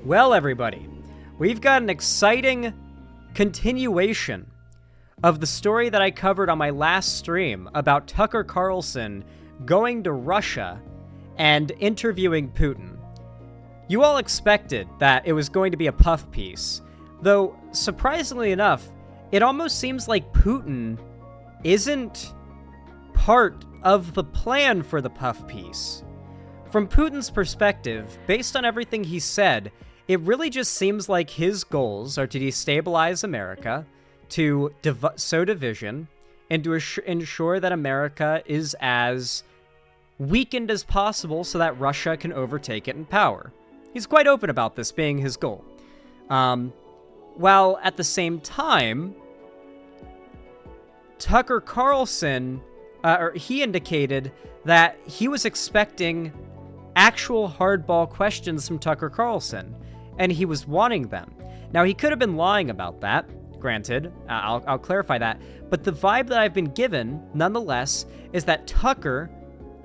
Well, everybody, we've got an exciting continuation of the story that I covered on my last stream about Tucker Carlson going to Russia and interviewing Putin. You all expected that it was going to be a puff piece, though surprisingly enough, it almost seems like Putin isn't part of the plan for the puff piece. From Putin's perspective, based on everything he said, it really just seems like his goals are to destabilize America, to sow division, and to ensure that America is as weakened as possible so that Russia can overtake it in power. He's quite open about this being his goal. While at the same time, Tucker Carlson, he indicated that he was expecting actual hardball questions from Tucker Carlson, and he was wanting them. Now, he could have been lying about that, granted, I'll clarify that, but the vibe that I've been given, nonetheless, is that Tucker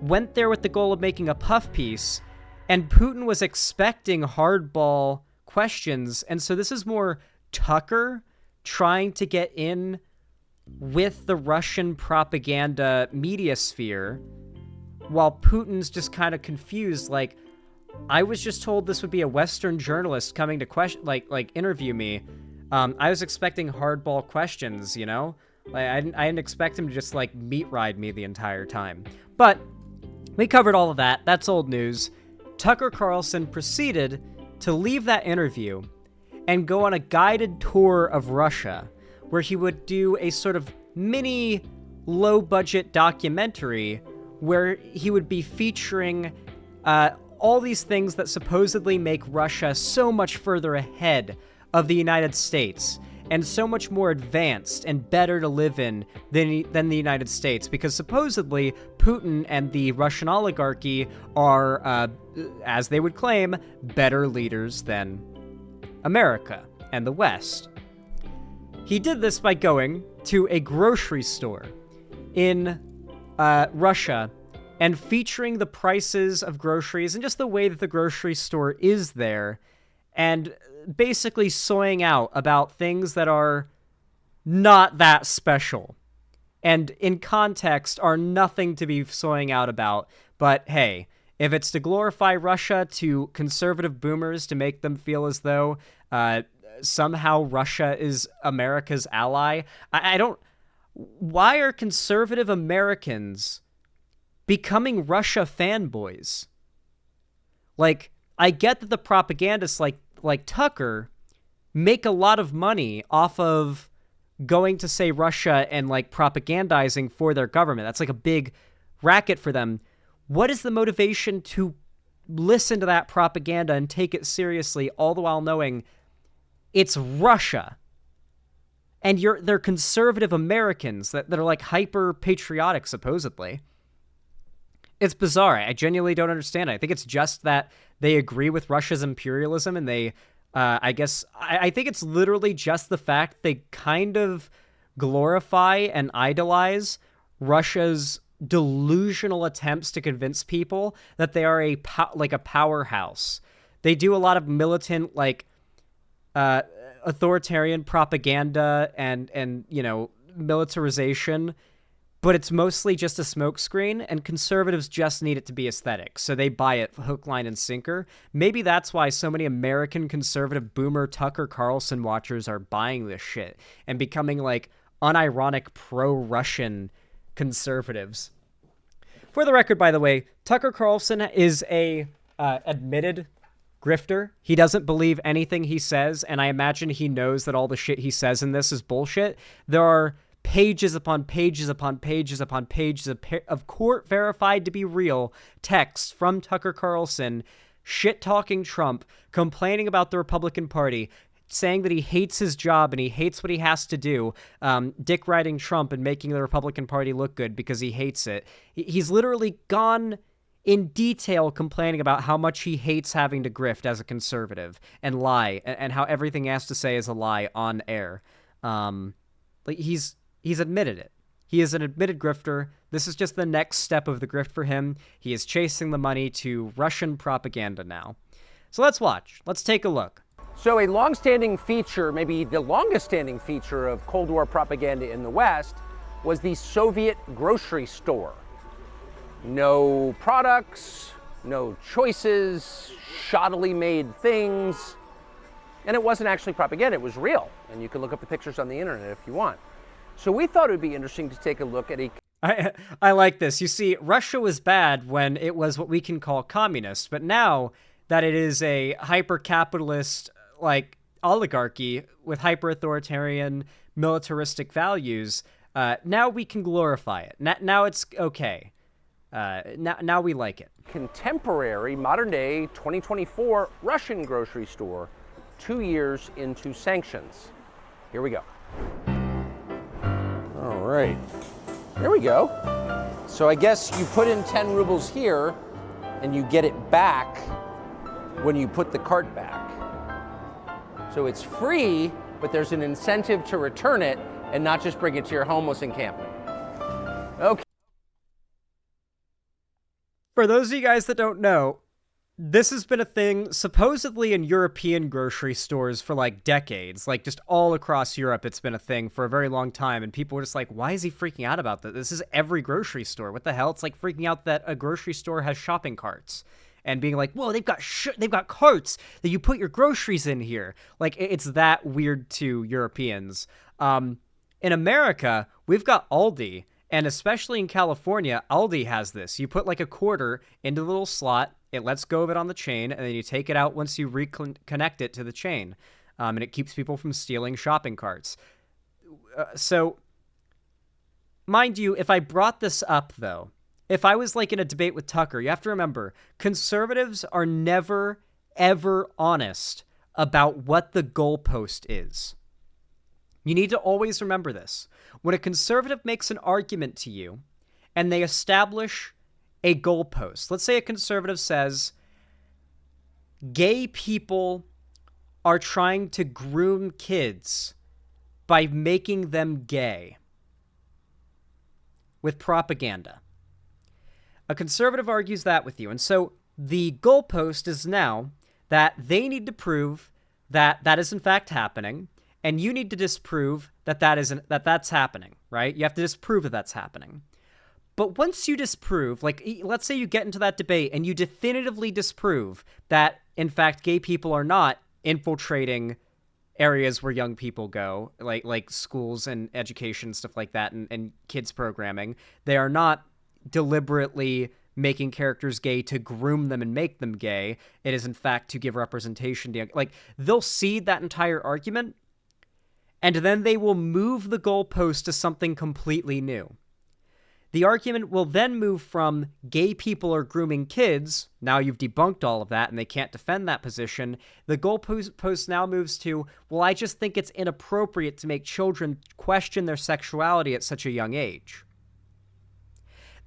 went there with the goal of making a puff piece, and Putin was expecting hardball questions, and so this is more Tucker trying to get in with the Russian propaganda media sphere, while Putin's just kind of confused, like, I was just told this would be a Western journalist coming to interview me. I was expecting hardball questions, you know? Like, I didn't expect him to just, like, meat ride me the entire time. But we covered all of that. That's old news. Tucker Carlson proceeded to leave that interview and go on a guided tour of Russia, where he would do a sort of mini low-budget documentary where he would be featuring all these things that supposedly make Russia so much further ahead of the United States and so much more advanced and better to live in than the United States, because supposedly Putin and the Russian oligarchy are, as they would claim, better leaders than America and the West. He did this by going to a grocery store in Russia and featuring the prices of groceries and just the way that the grocery store is there, and basically soying out about things that are not that special and in context are nothing to be soying out about. But hey, if it's to glorify Russia to conservative boomers to make them feel as though somehow Russia is America's ally, I don't... Why are conservative Americans becoming Russia fanboys? Like, I get that the propagandists like Tucker make a lot of money off of going to, say, Russia and, like, propagandizing for their government. That's like a big racket for them. What is the motivation to listen to that propaganda and take it seriously, all the while knowing it's Russia? And they're conservative Americans that are, like, hyper-patriotic, supposedly. It's bizarre. I genuinely don't understand it. I think it's just that they agree with Russia's imperialism, and they, I think it's literally just the fact they kind of glorify and idolize Russia's delusional attempts to convince people that they are a powerhouse. They do a lot of militant, like, authoritarian propaganda and you know, militarization, but it's mostly just a smokescreen, and conservatives just need it to be aesthetic, so they buy it hook, line, and sinker. Maybe that's why so many American conservative boomer Tucker Carlson watchers are buying this shit and becoming, like, unironic pro-Russian conservatives. For the record, by the way, Tucker Carlson is a admitted grifter. He doesn't believe anything he says, and I imagine he knows that all the shit he says in this is bullshit. There are pages upon pages upon pages upon pages of court-verified to be real texts from Tucker Carlson shit-talking Trump, complaining about the Republican Party, saying that he hates his job and he hates what he has to do, dick-riding Trump and making the Republican Party look good because he hates it. He's literally gone in detail complaining about how much he hates having to grift as a conservative and lie, and how everything he has to say is a lie on air. Like, he's admitted it. He is an admitted grifter. This is just the next step of the grift for him. He is chasing the money to Russian propaganda now. So let's watch. Let's take a look. So a long-standing feature, maybe the longest-standing feature of Cold War propaganda in the West was the Soviet grocery store. No products, no choices, shoddily made things. And it wasn't actually propaganda, it was real. And you can look up the pictures on the internet if you want. So we thought it would be interesting to take a look at I like this. You see, Russia was bad when it was what we can call communist, but now that it is a hyper-capitalist, like, oligarchy with hyper-authoritarian, militaristic values, now we can glorify it. Now it's okay. Now we like it. contemporary, modern-day, 2024 Russian grocery store 2 years into sanctions. Here we go. All right. There we go. So I guess you put in 10 rubles here and you get it back when you put the cart back. So it's free, but there's an incentive to return it and not just bring it to your homeless encampment. Okay. For those of you guys that don't know, this has been a thing supposedly in European grocery stores for like decades. Like just all across Europe, it's been a thing for a very long time. And people were just like, why is he freaking out about that? This is every grocery store. What the hell? It's like freaking out that a grocery store has shopping carts and being like, whoa, they've got carts that you put your groceries in here. Like it's that weird to Europeans. In America, we've got Aldi. And especially in California, Aldi has this. You put like a quarter into the little slot, it lets go of it on the chain, and then you take it out once you reconnect it to the chain. And it keeps people from stealing shopping carts. So, mind you, if I brought this up, though, if I was like in a debate with Tucker, you have to remember, conservatives are never, ever honest about what the goalpost is. You need to always remember this. When a conservative makes an argument to you and they establish a goalpost, let's say a conservative says, gay people are trying to groom kids by making them gay with propaganda. A conservative argues that with you. And so the goalpost is now that they need to prove that that is in fact happening. And you need to disprove that that's happening, right? You have to disprove that that's happening. But once you disprove, like, let's say you get into that debate and you definitively disprove that, in fact, gay people are not infiltrating areas where young people go, like schools and education, stuff like that, and kids programming. They are not deliberately making characters gay to groom them and make them gay. It is, in fact, to give representation to young, like, they'll cede that entire argument, and then they will move the goalpost to something completely new. The argument will then move from gay people are grooming kids, now you've debunked all of that and they can't defend that position, the goalpost now moves to, well, I just think it's inappropriate to make children question their sexuality at such a young age.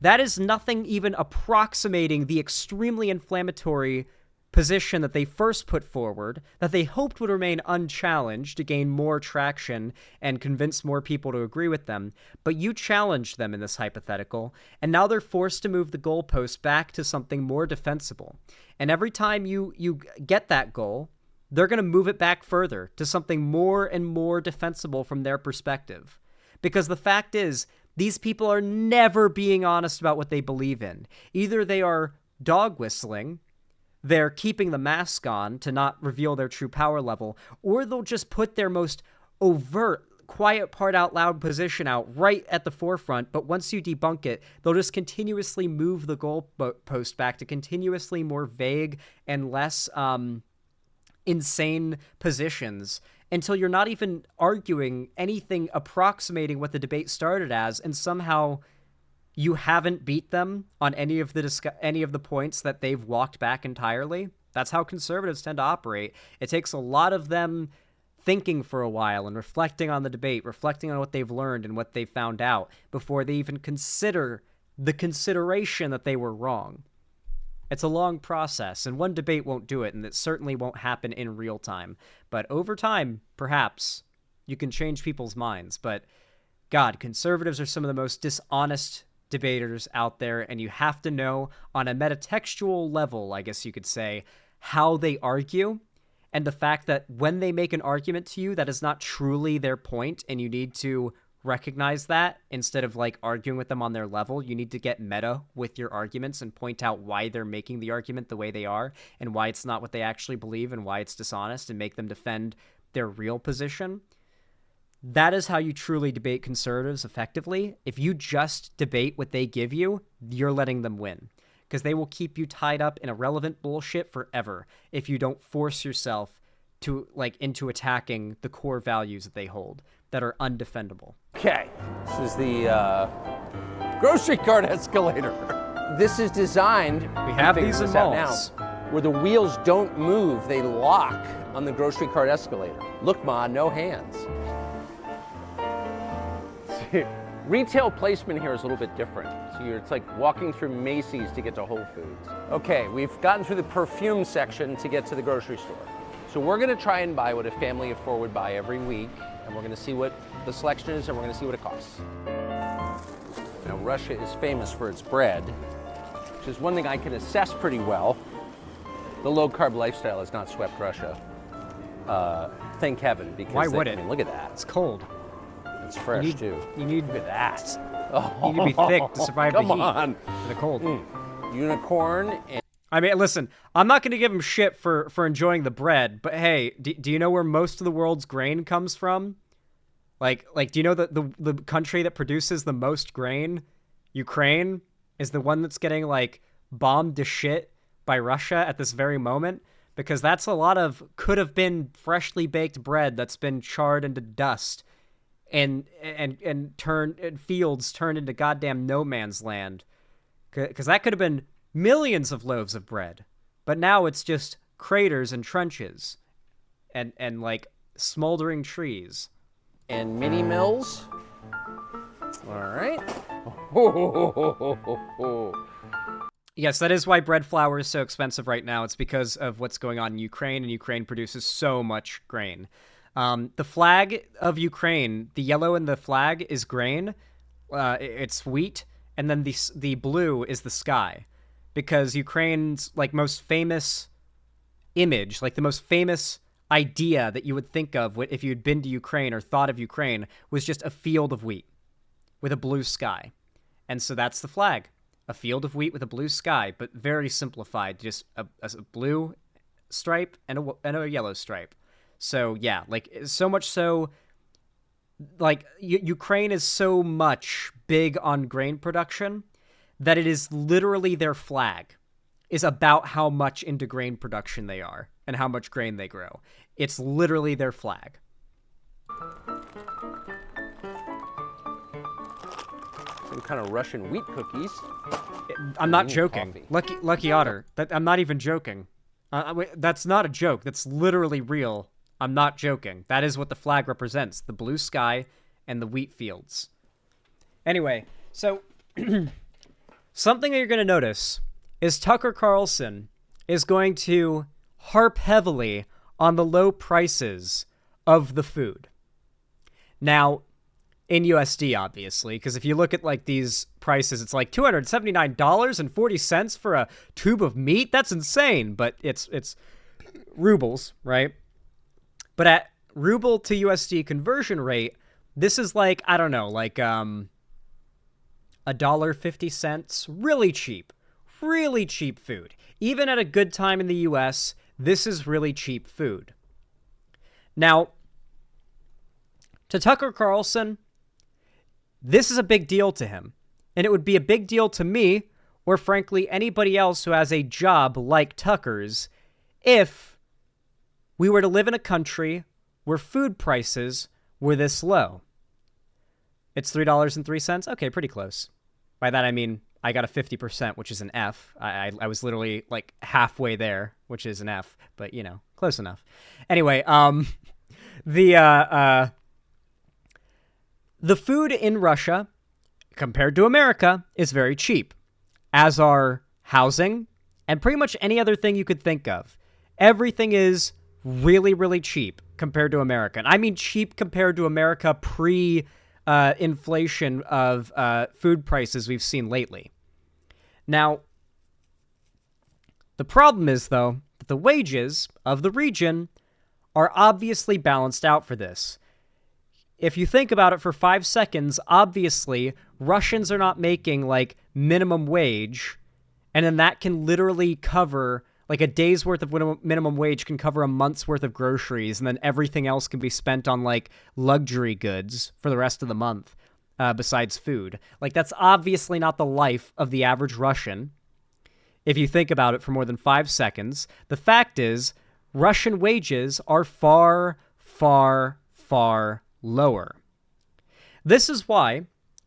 That is nothing even approximating the extremely inflammatory position that they first put forward, that they hoped would remain unchallenged to gain more traction and convince more people to agree with them, but you challenged them in this hypothetical, and now they're forced to move the goalpost back to something more defensible. And every time you get that goal, they're going to move it back further to something more and more defensible from their perspective. Because the fact is, these people are never being honest about what they believe in. Either they are dog whistling, they're keeping the mask on to not reveal their true power level, or they'll just put their most overt, quiet part out loud position out right at the forefront, but once you debunk it, they'll just continuously move the goalpost back to continuously more vague and less insane positions until you're not even arguing anything approximating what the debate started as, and somehow you haven't beat them on any of the points that they've walked back entirely. That's how conservatives tend to operate. It takes a lot of them thinking for a while and reflecting on the debate, reflecting on what they've learned and what they've found out before they even consider the consideration that they were wrong. It's a long process, and one debate won't do it, and it certainly won't happen in real time. But over time, perhaps, you can change people's minds. But, God, conservatives are some of the most dishonest debaters out there, and you have to know on a metatextual level, I guess you could say, how they argue, and the fact that when they make an argument to you, that is not truly their point, and you need to recognize that instead of like arguing with them on their level. You need to get meta with your arguments and point out why they're making the argument the way they are and why it's not what they actually believe and why it's dishonest, and make them defend their real position. That is how you truly debate conservatives effectively. If you just debate what they give you, you're letting them win, because they will keep you tied up in irrelevant bullshit forever if you don't force yourself to like into attacking the core values that they hold that are undefendable. Okay, this is the grocery cart escalator. This is designed, we have these in malls, where the wheels don't move, they lock on the grocery cart escalator. Look, Ma, no hands. Retail placement here is a little bit different. So it's like walking through Macy's to get to Whole Foods. Okay, we've gotten through the perfume section to get to the grocery store. So we're gonna try and buy what a family of 4 would buy every week, and we're gonna see what the selection is, and we're gonna see what it costs. Now, Russia is famous for its bread, which is one thing I can assess pretty well. The low-carb lifestyle has not swept Russia. Thank heaven, because why would it? I mean, look at that. It's cold. It's fresh, too. You need, look at that. You need to be thick to survive the heat and the cold. Unicorn and I mean, listen, I'm not going to give him shit for enjoying the bread, but hey, do you know where most of the world's grain comes from? Like, do you know that the country that produces the most grain, Ukraine, is the one that's getting, like, bombed to shit by Russia at this very moment? Because that's a lot of could have been freshly baked bread that's been charred into dust and fields turned into goddamn no man's land. Because that could have been millions of loaves of bread, but now it's just craters and trenches and like smoldering trees and mini mills. All right. Yes, that is why bread flour is so expensive right now. It's because of what's going on in Ukraine, and Ukraine produces so much grain. The flag of Ukraine, the yellow in the flag is grain. It's wheat, and then the blue is the sky. Because Ukraine's like most famous image, like the most famous idea that you would think of if you had been to Ukraine or thought of Ukraine, was just a field of wheat with a blue sky. And so that's the flag, a field of wheat with a blue sky, but very simplified, just a blue stripe and a yellow stripe. So yeah, like so much so, like Ukraine is so much big on grain production that it is literally their flag is about how much into grain production they are and how much grain they grow. It's literally their flag. Some kind of Russian wheat cookies. I'm not joking. Lucky Otter. I'm not even joking. That's not a joke. That's literally real. I'm not joking. That is what the flag represents. The blue sky and the wheat fields. Anyway, so something that you're going to notice is Tucker Carlson is going to harp heavily on the low prices of the food. Now, in USD, obviously, because if you look at like these prices, it's like $279.40 for a tube of meat. That's insane, but it's rubles, right? But at ruble to USD conversion rate, this is like, I don't know, like $1.50, really cheap food. Even at a good time in the US, this is really cheap food. Now, to Tucker Carlson, this is a big deal to him. And it would be a big deal to me, or frankly, anybody else who has a job like Tucker's, if we were to live in a country where food prices were this low. It's $3.03? Okay, pretty close. By that, I mean, I got a 50%, which is an F. I was literally like halfway there, which is an F, but you know, close enough. Anyway, the food in Russia, compared to America, is very cheap, as are housing and pretty much any other thing you could think of. Everything is really, really cheap compared to America. And I mean cheap compared to America pre-inflation of food prices we've seen lately. Now, the problem is, though, that the wages of the region are obviously balanced out for this. If you think about it for 5 seconds, obviously Russians are not making like minimum wage, and then that can literally cover like a day's worth of minimum wage can cover a month's worth of groceries, and then everything else can be spent on like luxury goods for the rest of the month, besides food. Like, that's obviously not the life of the average Russian. If you think about it for more than 5 seconds, the fact is Russian wages are far, far, far lower. This is why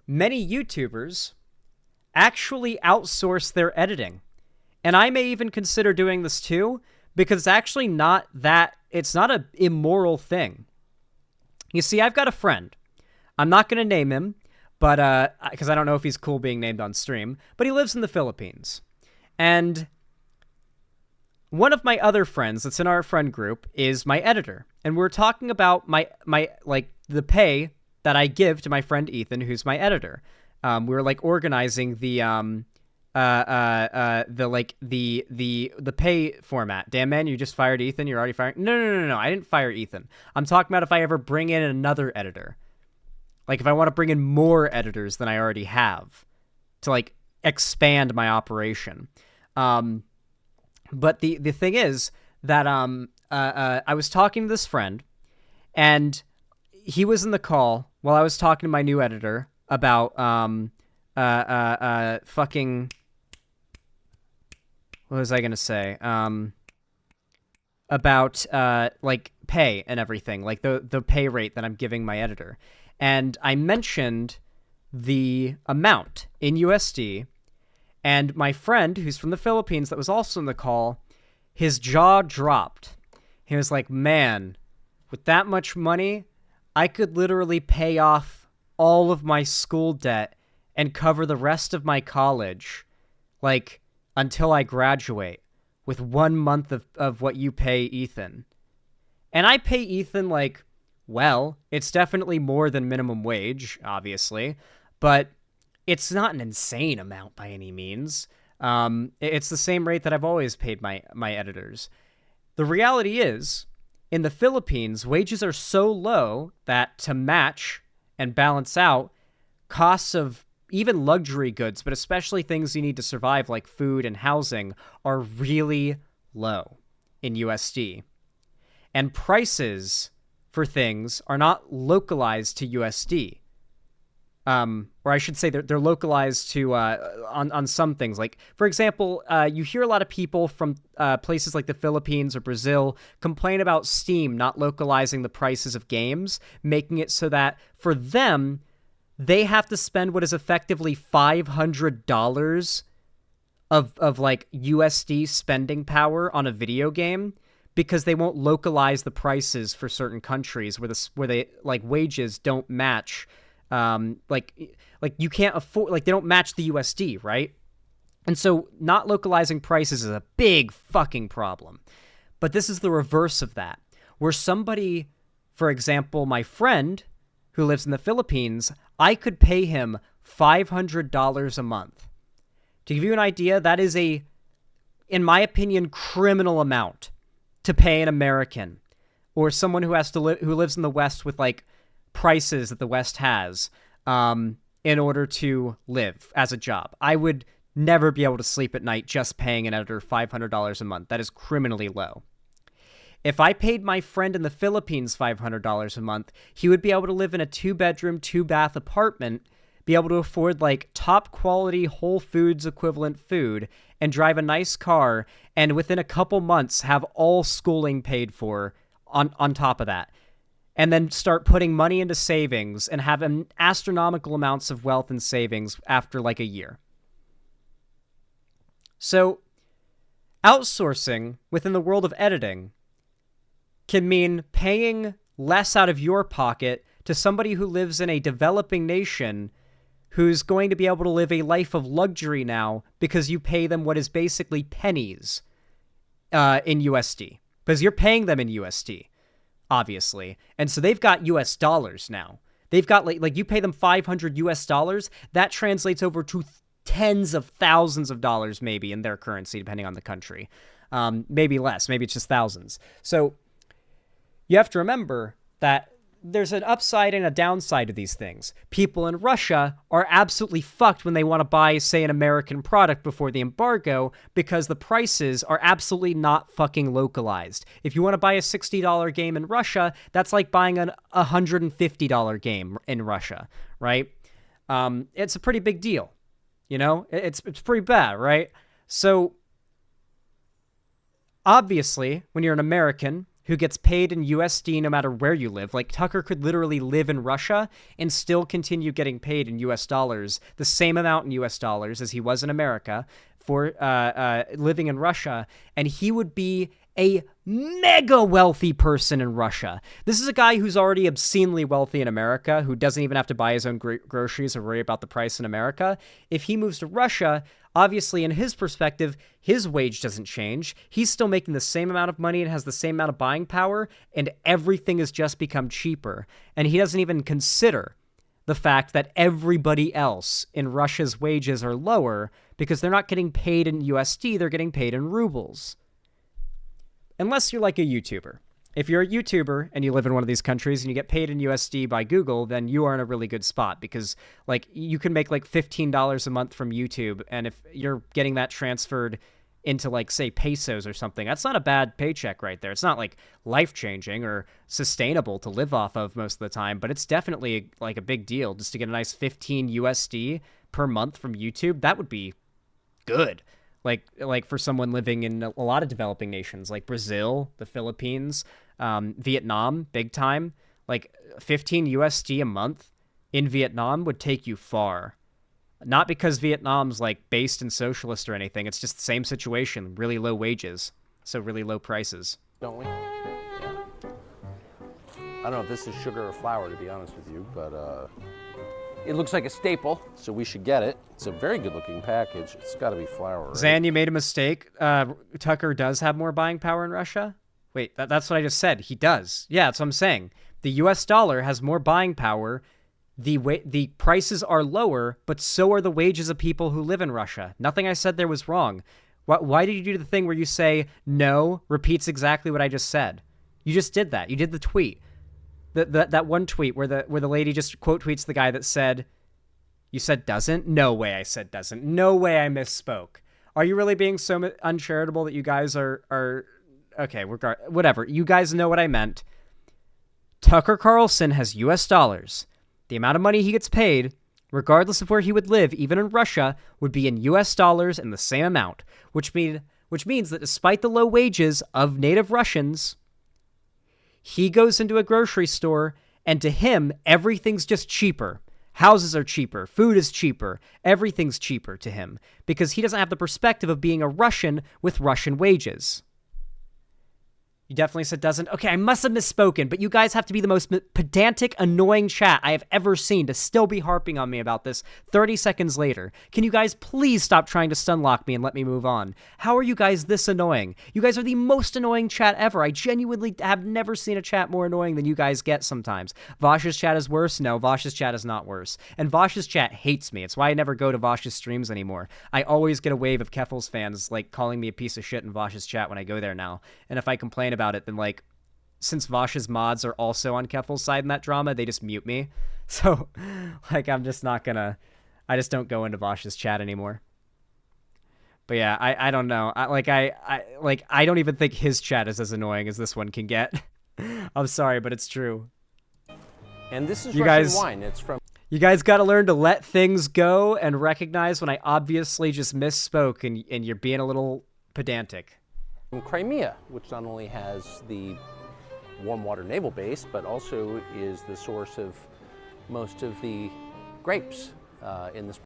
many YouTubers actually outsource their editing. And I may even consider doing this too, because it's actually not that, it's not an immoral thing. You see, I've got a friend. I'm not going to name him, but because I don't know if he's cool being named on stream, but he lives in the Philippines. And one of my other friends that's in our friend group is my editor. And we're talking about my like the pay that I give to my friend Ethan, who's my editor. We were like organizing the pay format. Damn, man, you just fired Ethan. You're already firing. No. I didn't fire Ethan. I'm talking about if I ever bring in another editor. Like if I want to bring in more editors than I already have to like expand my operation. But the thing is that I was talking to this friend, and he was in the call while I was talking to my new editor about fucking, what was I gonna say? About like pay and everything, like the pay rate that I'm giving my editor. And I mentioned the amount in USD, and my friend who's from the Philippines that was also in the call, his jaw dropped. He was like, man, with that much money, I could literally pay off all of my school debt and cover the rest of my college, like, until I graduate, with 1 month of what you pay Ethan. And I pay Ethan, like, well, it's definitely more than minimum wage, obviously, but it's not an insane amount by any means. It's the same rate that I've always paid my editors. The reality is, in the Philippines, wages are so low that to match and balance out costs of even luxury goods, but especially things you need to survive like food and housing, are really low in USD. And prices for things are not localized to USD. Or I should say they're localized to on some things. Like, for example, you hear a lot of people from places like the Philippines or Brazil complain about Steam not localizing the prices of games, making it so that for them, they have to spend what is effectively $500 of like USD spending power on a video game, because they won't localize the prices for certain countries where they like wages don't match. Like you can't afford, like they don't match the USD, right? And so not localizing prices is a big fucking problem. But this is the reverse of that, where somebody, for example, my friend who lives in the Philippines, I could pay him $500 a month. To give you an idea, that is a, in my opinion, criminal amount to pay an American or someone who has to who lives in the West with like prices that the West has in order to live as a job. I would never be able to sleep at night just paying an editor $500 a month. That is criminally low. If I paid my friend in the Philippines $500 a month, he would be able to live in a 2-bedroom, 2-bath apartment, be able to afford like top quality Whole Foods equivalent food, and drive a nice car, and within a couple months have all schooling paid for on top of that. And then start putting money into savings and have astronomical amounts of wealth and savings after like a year. So outsourcing within the world of editing can mean paying less out of your pocket to somebody who lives in a developing nation who's going to be able to live a life of luxury now because you pay them what is basically pennies in USD. Because you're paying them in USD, obviously. And so they've got US dollars now. They've got like you pay them $500 US, that translates over to tens of thousands of dollars maybe in their currency, depending on the country. Maybe less. Maybe it's just thousands. So you have to remember that there's an upside and a downside to these things. People in Russia are absolutely fucked when they want to buy, say, an American product before the embargo because the prices are absolutely not fucking localized. If you want to buy a $60 game in Russia, that's like buying a $150 game in Russia, right? It's a pretty big deal. You know, it's pretty bad, right? So obviously, when you're an American who gets paid in USD no matter where you live. Like, Tucker could literally live in Russia and still continue getting paid in US dollars, the same amount in US dollars as he was in America for living in Russia, and he would be a mega wealthy person in Russia. This is a guy who's already obscenely wealthy in America, who doesn't even have to buy his own groceries or worry about the price in America. If he moves to Russia, obviously, in his perspective, his wage doesn't change. He's still making the same amount of money and has the same amount of buying power, and everything has just become cheaper. And he doesn't even consider the fact that everybody else in Russia's wages are lower because they're not getting paid in USD, they're getting paid in rubles. Unless you're like a YouTuber. If you're a YouTuber and you live in one of these countries and you get paid in USD by Google, then you are in a really good spot because, like, you can make like $15 a month from YouTube, and if you're getting that transferred into, like, say, pesos or something, that's not a bad paycheck right there. It's not like life-changing or sustainable to live off of most of the time, but it's definitely like a big deal just to get a nice 15 USD per month from YouTube. That would be good. Like for someone living in a lot of developing nations like Brazil, the Philippines, Vietnam, big time, like 15 USD a month in Vietnam would take you far. Not because Vietnam's like based in socialist or anything. It's just the same situation, really low wages, so really low prices. Don't we? Yeah. I don't know if this is sugar or flour, to be honest with you, but it looks like a staple, so we should get it. It's a very good-looking package. It's got to be flour, right? Zan, you made a mistake. Tucker does have more buying power in Russia. Wait, that's what I just said. He does. Yeah, that's what I'm saying. The U.S. dollar has more buying power. The prices are lower, but so are the wages of people who live in Russia. Nothing I said there was wrong. Why did you do the thing where you say no repeats exactly what I just said? You just did that. You did the tweet. That one tweet where the lady just quote tweets the guy that said, "You said doesn't?" No way I said doesn't. No way I misspoke. Are you really being so uncharitable that you guys are okay, whatever. You guys know what I meant. Tucker Carlson has US dollars. The amount of money he gets paid, regardless of where he would live, even in Russia, would be in US dollars in the same amount, which means that despite the low wages of native Russians, he goes into a grocery store, and to him, everything's just cheaper. Houses are cheaper. Food is cheaper. Everything's cheaper to him because he doesn't have the perspective of being a Russian with Russian wages. You definitely said doesn't. Okay, I must have misspoken, but you guys have to be the most pedantic, annoying chat I have ever seen to still be harping on me about this 30 seconds later. Can you guys please stop trying to stunlock me and let me move on? How are you guys this annoying? You guys are the most annoying chat ever. I genuinely have never seen a chat more annoying than you guys get sometimes. Vosh's chat is worse? No, Vosh's chat is not worse. And Vosh's chat hates me. It's why I never go to Vosh's streams anymore. I always get a wave of Keffel's fans, like, calling me a piece of shit in Vosh's chat when I go there now. And if I complain about it, then, like, since Vosh's mods are also on Keffel's side in that drama, they just mute me. So, like, I'm just not gonna, I just don't go into Vosh's chat anymore. But yeah, I don't know. I don't even think his chat is as annoying as this one can get. I'm sorry, but it's true. And this is Russian wine. It's from... You guys got to learn to let things go and recognize when I obviously just misspoke and you're being a little pedantic. From Crimea, which not only has the warm water naval base, but also is the source of most of the grapes in this.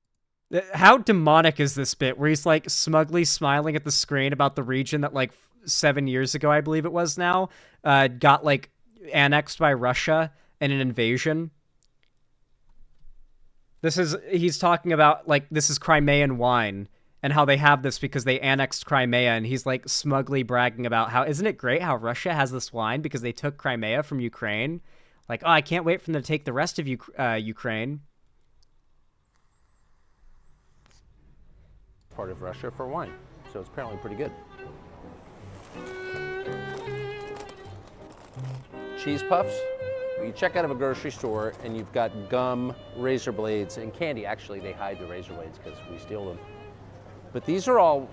How demonic is this bit where he's like smugly smiling at the screen about the region that like 7 years ago, I believe it was now, got like annexed by Russia in an invasion? He's talking about like, this is Crimean wine and how they have this because they annexed Crimea, and he's like smugly bragging about how, isn't it great how Russia has this wine because they took Crimea from Ukraine? Like, oh, I can't wait for them to take the rest of Ukraine. Part of Russia for wine, so it's apparently pretty good. cheese puffs. You check out of a grocery store and you've got gum, razor blades, and candy. Actually, they hide the razor blades because we steal them. But these are all...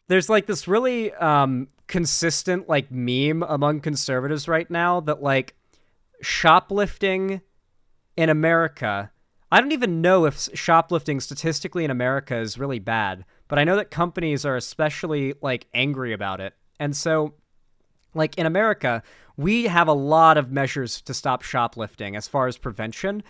There's like this really consistent like meme among conservatives right now that like shoplifting in America... I don't even know if shoplifting statistically in America is really bad, but I know that companies are especially like angry about it. And so like in America, we have a lot of measures to stop shoplifting as far as prevention.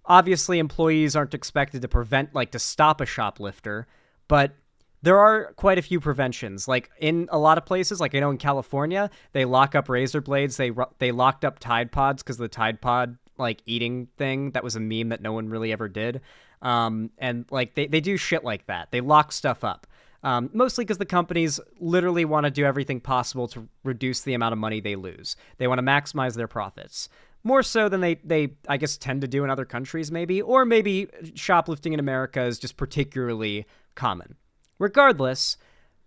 Obviously, employees aren't expected to stop a shoplifter, but there are quite a few preventions. Like in a lot of places, like I know in California, they lock up razor blades. They locked up Tide Pods because of the Tide Pod like eating thing that was a meme that no one really ever did. And like they do shit like that. They lock stuff up. Mostly because the companies literally want to do everything possible to reduce the amount of money they lose. They want to maximize their profits. More so than they I guess, tend to do in other countries, maybe. Or maybe shoplifting in America is just particularly common. Regardless,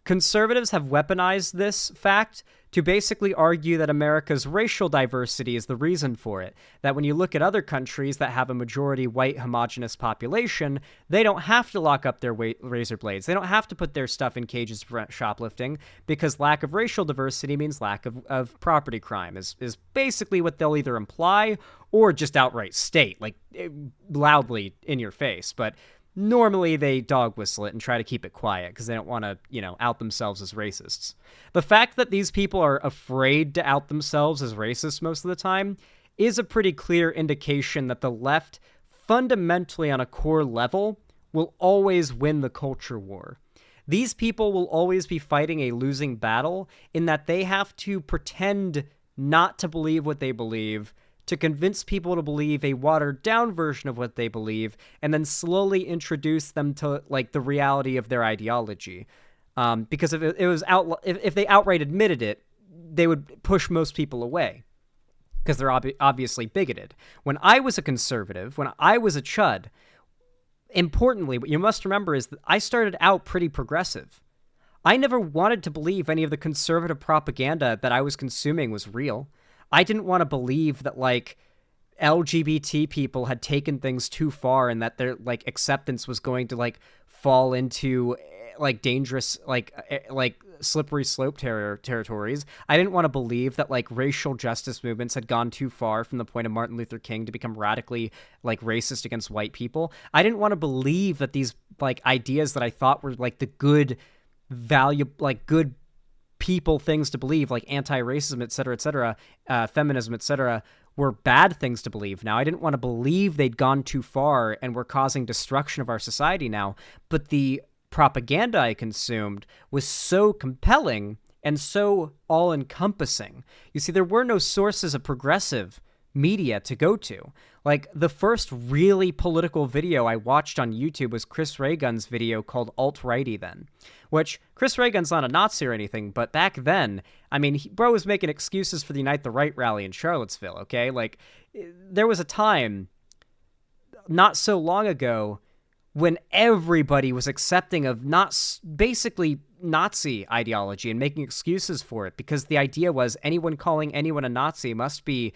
conservatives have weaponized this fact to basically argue that America's racial diversity is the reason for it. That when you look at other countries that have a majority white homogenous population, they don't have to lock up their razor blades. They don't have to put their stuff in cages to prevent shoplifting because lack of racial diversity means lack of property crime is basically what they'll either imply or just outright state, like loudly in your face. But normally they dog whistle it and try to keep it quiet because they don't want to, out themselves as racists. The fact that these people are afraid to out themselves as racist most of the time is a pretty clear indication that the left, fundamentally on a core level, will always win the culture war. These people will always be fighting a losing battle in that they have to pretend not to believe what they believe, to convince people to believe a watered-down version of what they believe, and then slowly introduce them to like the reality of their ideology. Because if they outright admitted it, they would push most people away because they're obviously bigoted. When I was a conservative, when I was a chud, importantly, what you must remember is that I started out pretty progressive. I never wanted to believe any of the conservative propaganda that I was consuming was real. I didn't want to believe that, like, LGBT people had taken things too far and that their, like, acceptance was going to, like, fall into, like, dangerous, like slippery slope territories. I didn't want to believe that, like, racial justice movements had gone too far from the point of Martin Luther King to become radically, like, racist against white people. I didn't want to believe that these, like, ideas that I thought were, like, the good value, like, good people things to believe, like anti-racism, etc., feminism, etc., were bad things to believe. Now, I didn't want to believe they'd gone too far and were causing destruction of our society now, but the propaganda I consumed was so compelling and so all-encompassing. You see, there were no sources of progressive media to go to. Like, the first really political video I watched on YouTube was Chris Ray Gun's video called Alt-Righty Then, which Chris Ray Gun's not a Nazi or anything, but back then, I mean, bro was making excuses for the Unite the Right rally in Charlottesville, okay? Like, there was a time not so long ago when everybody was accepting of basically Nazi ideology and making excuses for it, because the idea was anyone calling anyone a Nazi must be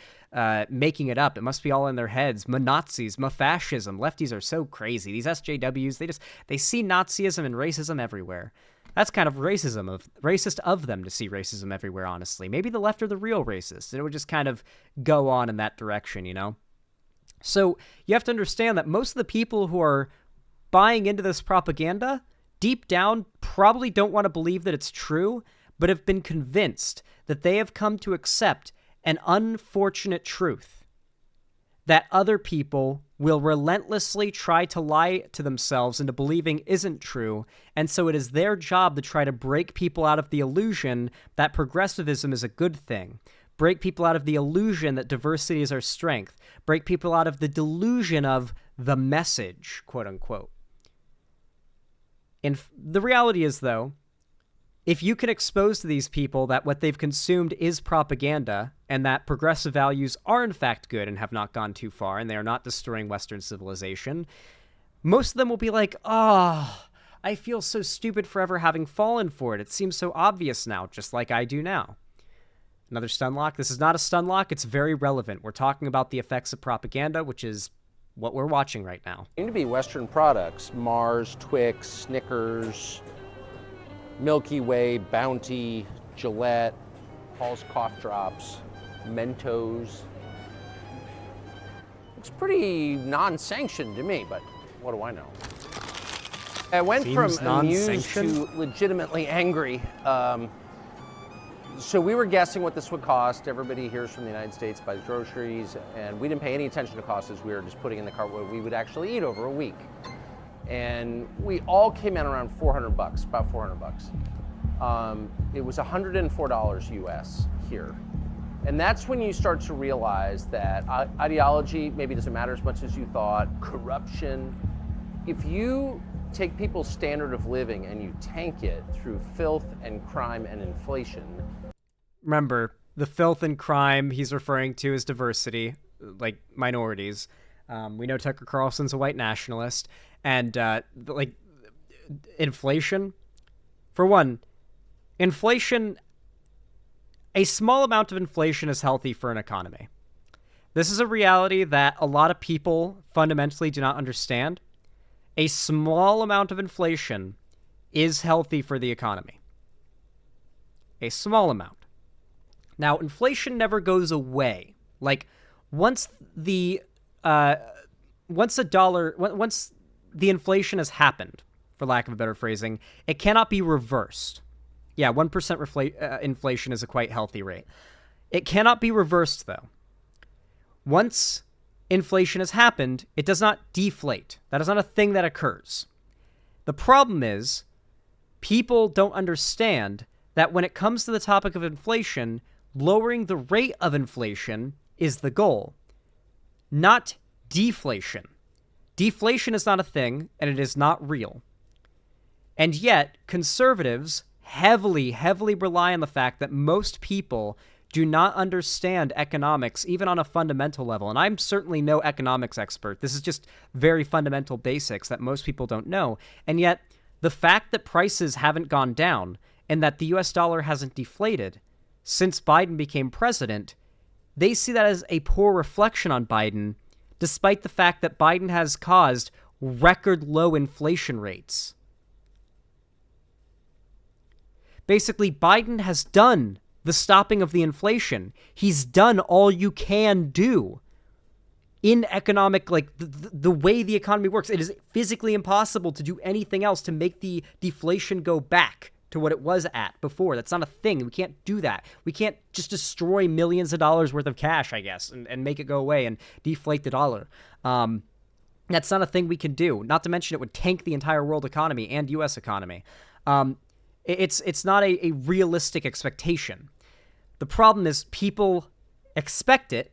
making it up. It must be all in their heads. Ma-Nazis, ma-fascism. Lefties are so crazy. These SJWs, they see Nazism and racism everywhere. That's kind of racist of them to see racism everywhere, honestly. Maybe the left are the real racists. It would just kind of go on in that direction, you know? So you have to understand that most of the people who are buying into this propaganda, deep down, probably don't want to believe that it's true, but have been convinced that they have come to accept an unfortunate truth that other people will relentlessly try to lie to themselves into believing isn't true, and so it is their job to try to break people out of the illusion that progressivism is a good thing, break people out of the illusion that diversity is our strength, break people out of the delusion of the message, quote-unquote. And the reality is, though, if you can expose to these people that what they've consumed is propaganda and that progressive values are in fact good and have not gone too far and they are not destroying Western civilization, most of them will be like, oh, I feel so stupid for ever having fallen for it. It seems so obvious now, just like I do now. Another stun lock. This is not a stun lock. It's very relevant. We're talking about the effects of propaganda, which is what we're watching right now. Seem to be Western products: Mars, Twix, Snickers, Milky Way, Bounty, Gillette, Paul's Cough Drops, Mentos. Looks pretty non-sanctioned to me, but what do I know? I went Seems from amused non-sanctioned. to legitimately angry. So we were guessing what this would cost. Everybody hears from the United States, buys groceries, and we didn't pay any attention to costs as we were just putting in the cart what we would actually eat over a week. And we all came in around 400 bucks, about 400 bucks. It was $104 US here. And that's when you start to realize that ideology maybe doesn't matter as much as you thought, corruption. If you take people's standard of living and you tank it through filth and crime and inflation. Remember, the filth and crime he's referring to is diversity, like minorities. We know Tucker Carlson's a white nationalist. And, inflation. For one, inflation, a small amount of inflation is healthy for an economy. This is a reality that a lot of people fundamentally do not understand. A small amount of inflation is healthy for the economy. A small amount. Now, inflation never goes away. Like, once the inflation has happened, for lack of a better phrasing, it cannot be reversed. Yeah, 1% inflation is a quite healthy rate. It cannot be reversed, though. Once inflation has happened, it does not deflate. That is not a thing that occurs. The problem is, people don't understand that when it comes to the topic of inflation, lowering the rate of inflation is the goal, not deflation. Deflation is not a thing, and it is not real. And yet, conservatives heavily rely on the fact that most people do not understand economics, even on a fundamental level. And I'm certainly no economics expert. This is just very fundamental basics that most people don't know. And yet, the fact that prices haven't gone down and that the US dollar hasn't deflated since Biden became president, they see that as a poor reflection on Biden, despite the fact that Biden has caused record low inflation rates. Basically, Biden has done the stopping of the inflation. He's done all you can do in economic, like the way the economy works. It is physically impossible to do anything else to make the deflation go back to what it was at before. That's not a thing. We can't do that. We can't just destroy millions of dollars worth of cash, I guess, and make it go away and deflate the dollar. That's not a thing we can do. Not to mention it would tank the entire world economy and U.S. economy. It's not a realistic expectation. The problem is people expect it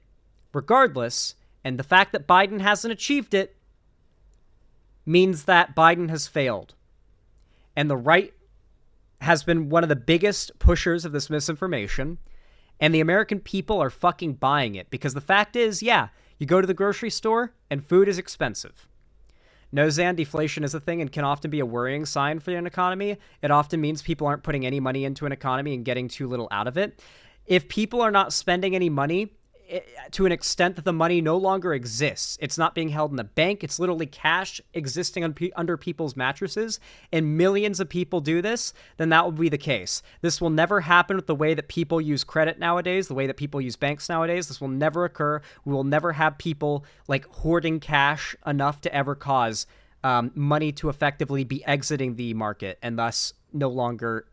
regardless, and the fact that Biden hasn't achieved it means that Biden has failed. And the right has been one of the biggest pushers of this misinformation, and the American people are fucking buying it, because the fact is, yeah, you go to the grocery store and food is expensive. No, Zan, deflation is a thing and can often be a worrying sign for an economy. It often means people aren't putting any money into an economy and getting too little out of it. If people are not spending any money to an extent that the money no longer exists, it's not being held in the bank, it's literally cash existing under people's mattresses, and millions of people do this, then that will be the case. This will never happen with the way that people use credit nowadays, the way that people use banks nowadays. This will never occur. We will never have people like hoarding cash enough to ever cause money to effectively be exiting the market and thus no longer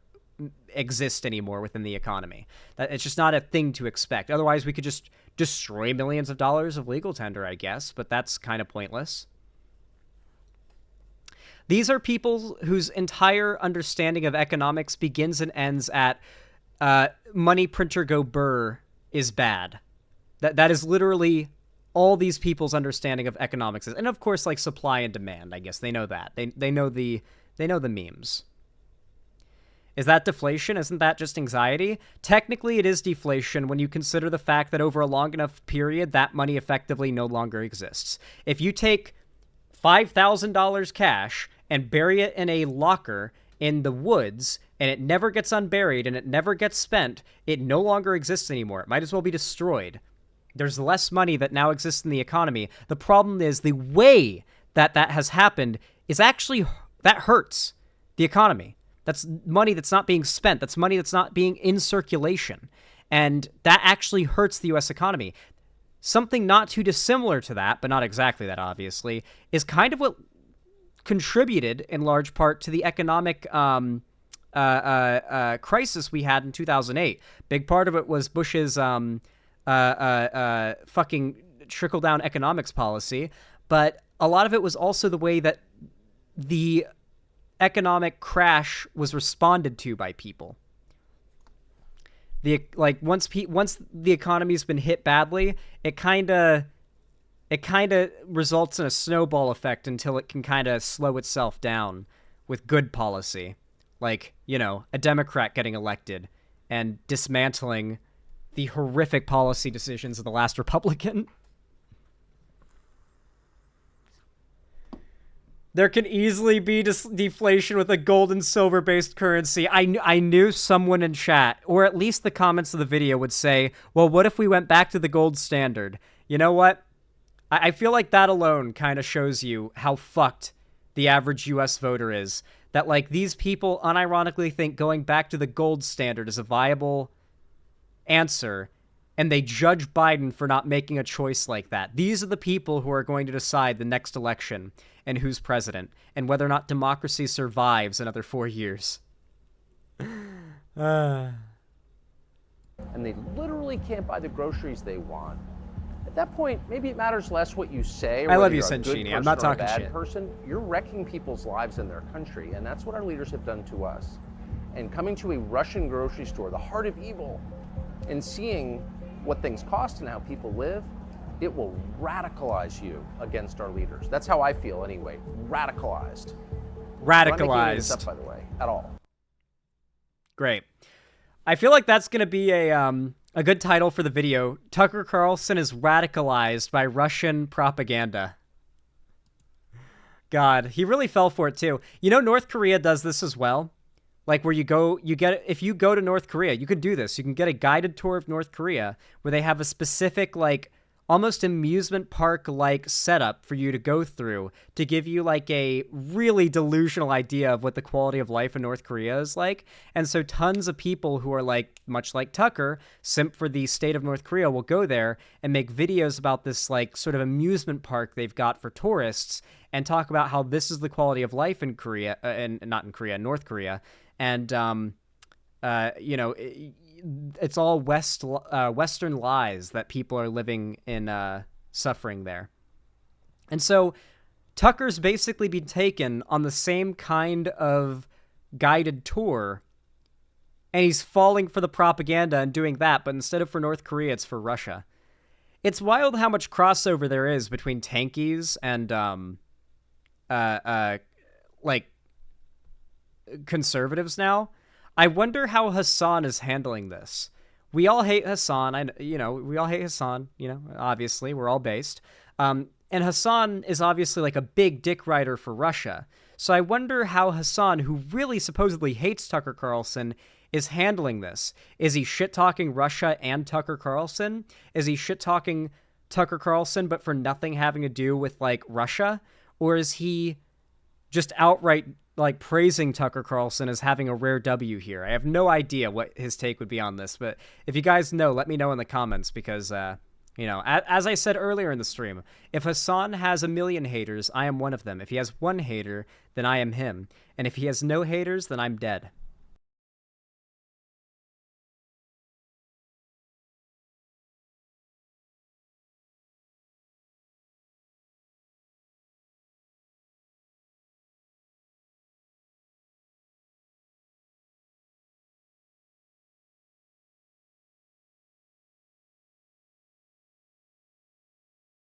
exist anymore within the economy. It's just not a thing to expect. Otherwise, we could just destroy millions of dollars of legal tender, I guess, but that's kind of pointless. These are people whose entire understanding of economics begins and ends at money printer go burr is bad. That is literally all these people's understanding of economics is. And of course, like supply and demand, I guess they know that. They know the memes. Is that deflation? Isn't that just anxiety? Technically, it is deflation when you consider the fact that over a long enough period, that money effectively no longer exists. If you take $5,000 cash and bury it in a locker in the woods and it never gets unburied and it never gets spent, it no longer exists anymore. It might as well be destroyed. There's less money that now exists in the economy. The problem is the way that has happened is actually, that hurts the economy. That's money that's not being spent. That's money that's not being in circulation. And that actually hurts the U.S. economy. Something not too dissimilar to that, but not exactly that, obviously, is kind of what contributed in large part to the economic crisis we had in 2008. Big part of it was Bush's fucking trickle-down economics policy, but a lot of it was also the way that the economic crash was responded to by people. Once the economy's been hit badly, it kind of results in a snowball effect until it can kind of slow itself down with good policy, like, you know, a Democrat getting elected and dismantling the horrific policy decisions of the last Republican. There can easily be deflation with a gold and silver based currency. I knew someone in chat, or at least the comments of the video, would say, well, what if we went back to the gold standard? You know what? I feel like that alone kind of shows you how fucked the average US voter is. That, like, these people unironically think going back to the gold standard is a viable answer, and they judge Biden for not making a choice like that. These are the people who are going to decide the next election and who's president, and whether or not democracy survives another 4 years. And they literally can't buy the groceries they want. At that point, maybe it matters less what you say. Or I love you, you're a good Senchini. I'm person not or talking a bad shit. person. You're wrecking people's lives in their country, and that's what our leaders have done to us. And coming to a Russian grocery store, the heart of evil, and seeing what things cost and how people live, it will radicalize you against our leaders. That's how I feel anyway. Radicalized. I'm not making this up, by the way, at all. Great. I feel like that's going to be a good title for the video. Tucker Carlson is radicalized by Russian propaganda. God, he really fell for it too. You know, North Korea does this as well. Like, where if you go to North Korea, you can do this. You can get a guided tour of North Korea where they have a specific, like, almost amusement park-like setup for you to go through to give you, like, a really delusional idea of what the quality of life in North Korea is like. And so tons of people who are, like, much like Tucker, simp for the state of North Korea, will go there and make videos about this, like, sort of amusement park they've got for tourists and talk about how this is the quality of life in Korea, and not in Korea, North Korea. And, you know, it's all Western lies that people are living in suffering there. And so Tucker's basically been taken on the same kind of guided tour, and he's falling for the propaganda and doing that, but instead of for North Korea, it's for Russia. It's wild how much crossover there is between tankies and, like, conservatives now. I wonder how Hassan is handling this. We all hate Hassan. We all hate Hassan, obviously. We're all based. And Hassan is obviously like a big dick rider for Russia. So I wonder how Hassan, who really supposedly hates Tucker Carlson, is handling this. Is he shit-talking Russia and Tucker Carlson? Is he shit-talking Tucker Carlson but for nothing having to do with, like, Russia? Or is he just outright, like, praising Tucker Carlson as having a rare W here? I have no idea what his take would be on this, but if you guys know, let me know in the comments, because, as I said earlier in the stream, if Hassan has 1 million haters, I am one of them. If he has one hater, then I am him. And if he has no haters, then I'm dead.